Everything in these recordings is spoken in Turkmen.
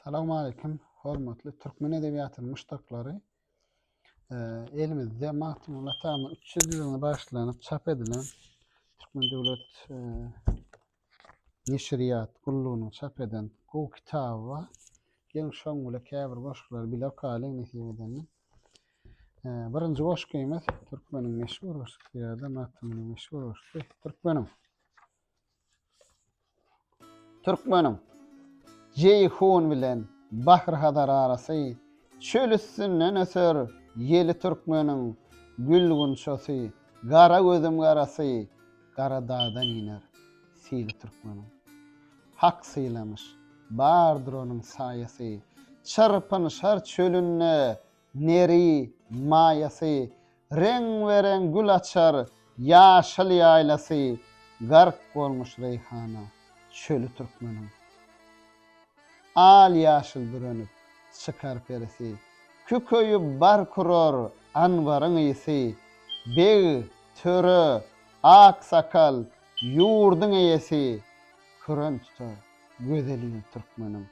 Assalamu alaykum, hormatly türkmen edebiýatynyň muştaklary. Elimizde Mahmud Latamyň 300 ýylyna başlanyp çap edilen Türkmen Döwlet Neşriyat Gullugynyň çap eden bu kitaby bar. Geň şoň bilen käbir goşgulary bilek kalyň näsibeden. Birinji goşgymyz türkmeniň meşhur goşgulary Mahmud meşhur goşguly Türkmenim. Ceyhun bilen bahr hadar arasy, çöl üstünden öser yeli türkmeniň gülgün şosy, gara gözüm garasy, gara dağdan iner sili türkmenim. Hak sylamış, bardyr onuň saýasy, çırpın şar çölünne neri maýasy, reň gül açar ýaşyl ýaýlasy, gark bolmuş reyhana çölü türkmenim. Al ýaşyl bürünüp çykar perisi, küköýüp bar kuror anwaryň ýesi, beg, töre, ak sakal, ýurduň eýesi, küren tutar gözelliň türkmenim.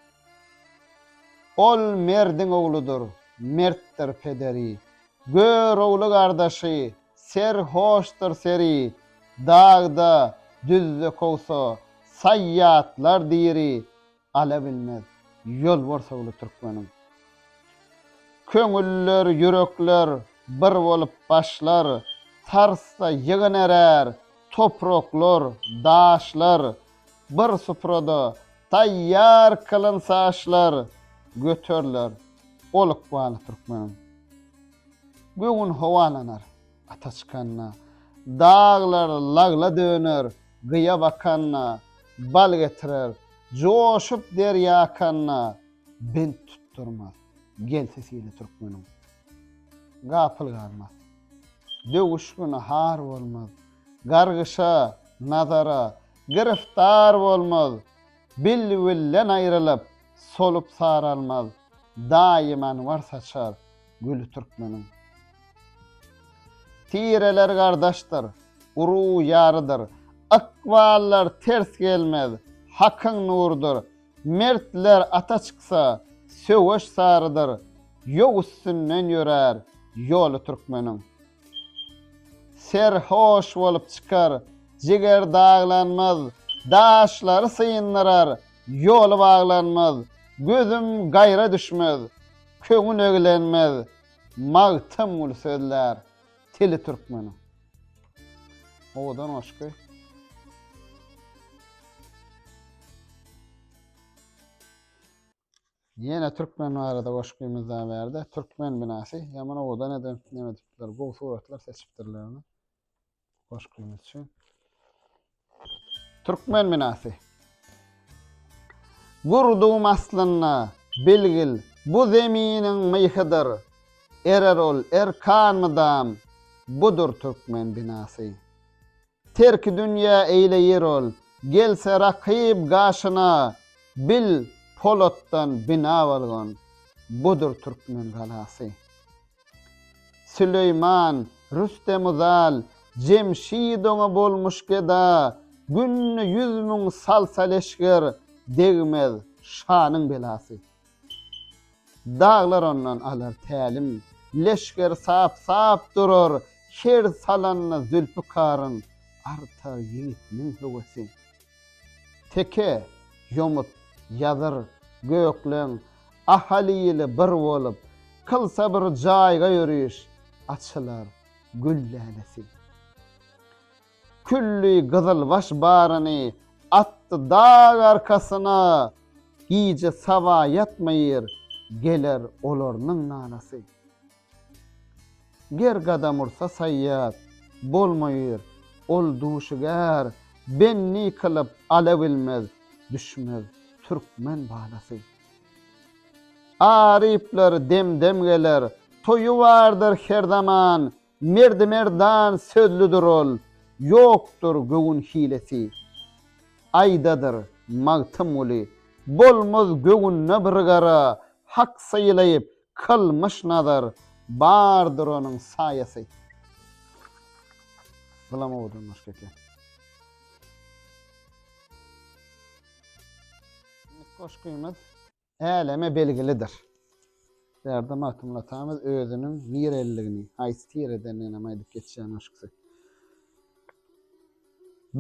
Ol merdiň ogludur, mertdir pederi, gör oglu gardaşy, serhoşdur seri, dağda düzde kowsa, sayyatlar diri, ala bilmez, yol borsa ulu türkmenim. Köngüller, yürekler, bir bolup başlar, tarsda ýygyn erer, topraklar, daşlar, bir suprada tayyar kılınsa aşlar, götörler, oluk bağlı türkmenim. Göğün havalanar, ata çıkanna, dağlar lagla döner, gıya bakanna, bal getirer, coşup derya kanna, bent tutturmaz, gelsesiyle türkmenim. Gapıl garmaz, dövüşgüne har olmaz, gargışa, nazara, giriftar olmaz, billen ayrılıp, solup saralmaz, daiman var saçar, gülü türkmenim. Tireler gardaştır, uru yarıdır, akvallar ters gelmez, hakkın nurdur, mertler ata çıksa, söwüş sarıdır, ýok üstünden ýörer, ýolu türkmenim. Serhoş bolup çıkar, jiger dağlanmaz, daşlary syyndyrar, ýolu baglanmaz, gözüm gaýra düşmez, köňün öglenmez, magtym ul sözler, tili türkmenim. Odan başga yine Türkmen arada goşgymyzda berdi. Türkmen binasy. Ýaman oda neme dipler, bu suratlar seçipdirlerini. Goşgymyz üçin. Türkmen binasy. Gurduğum aslyna bilgil, bu zeminiň myhydyr. Ererol, erkanmydam, budur Türkmen binasy. Terki dünýä eýleýär ol, gelse rakyp gaşyna, bil Polotdan bina bolgan, budur Türkmen galasy. Süleyman, Rüstem Uzal, Cemşidoňa bolmuş geda, günni 100 000 salsa leşger, degmez şanyň belasy. Dağlar ondan alar tälim, leşger sap durur, her salanna Zülfikaryn, artar ýigitniň höwesi. Teke, ýomut, ýazyr, gökleň, ahaliyle bir bolup, kılsa bir jaýga ýörüş, açylar güllälesi. Külli gyzylbaş barany atdy dağ arkasyna, iýje sawa ýatmaýyr, geler olarnyň nanasy. Ger gadam ursa saýýat, bolmaýyr, ol duşugar, benni kılıp ala bilmez, düşmez Türkmen balasy. Arifler demdem geler, toyu vardır her zaman, merdan sözlüdür ol, yoktur göğün hilesi. Aydadır magtym uli, bolmaz göğünne bir gara, hak sayılayıp kılmış nazar, bardır onun sayası. Bulama odun başka. Goşgymyz Eleme belgilidir. Derde matymlatamyz özüniň nirelligini, haýsy edenine maýdyp geçýän oşksy.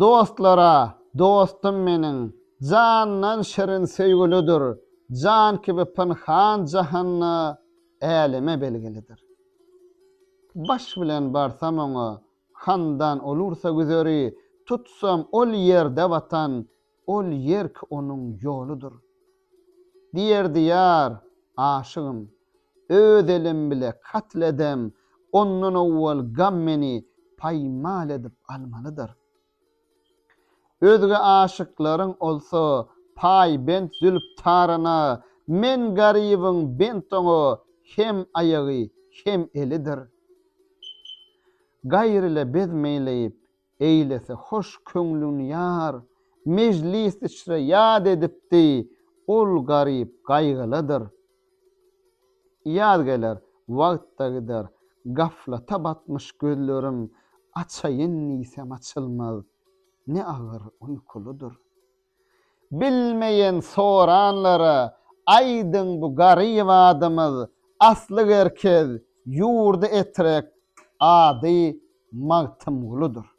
Dostlara, dostum meniň, jandan şerin söýgülidir. Jan kibi pynhan jahanna eleme belgilidir. Baş bilen barsam oňa, handan olursa güzeri, tutsam ol ýerde watan, ol ýer ki onuň ýoludur. Diýer diyar, aşygym, öz elim bile katledem, ondan awwal gam meni paýmal edip almalydyr. Özge aşyklaryň olsa, pay bent zülp tarana, men garibyň bentoňa hem aýagy hem elidir. Gaýryle bezmeýleyip, eýlese hoş köňlüň ýar, mejlis içre ýad edipdi, ol garyp gaýgylydyr. Ýad geler, wagtda gider, gaflata batmış gözlerim, açayın nisem açılmaz, ne ağır uykuludur. Bilmeyen soranlara, aydın bu garyp adamyz, asly gerkez, ýurdy etrek, ady magtymguludur.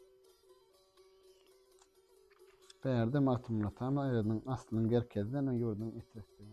Berde matymlatam aýdyň aslyň gerkezden ýurdun etrekden.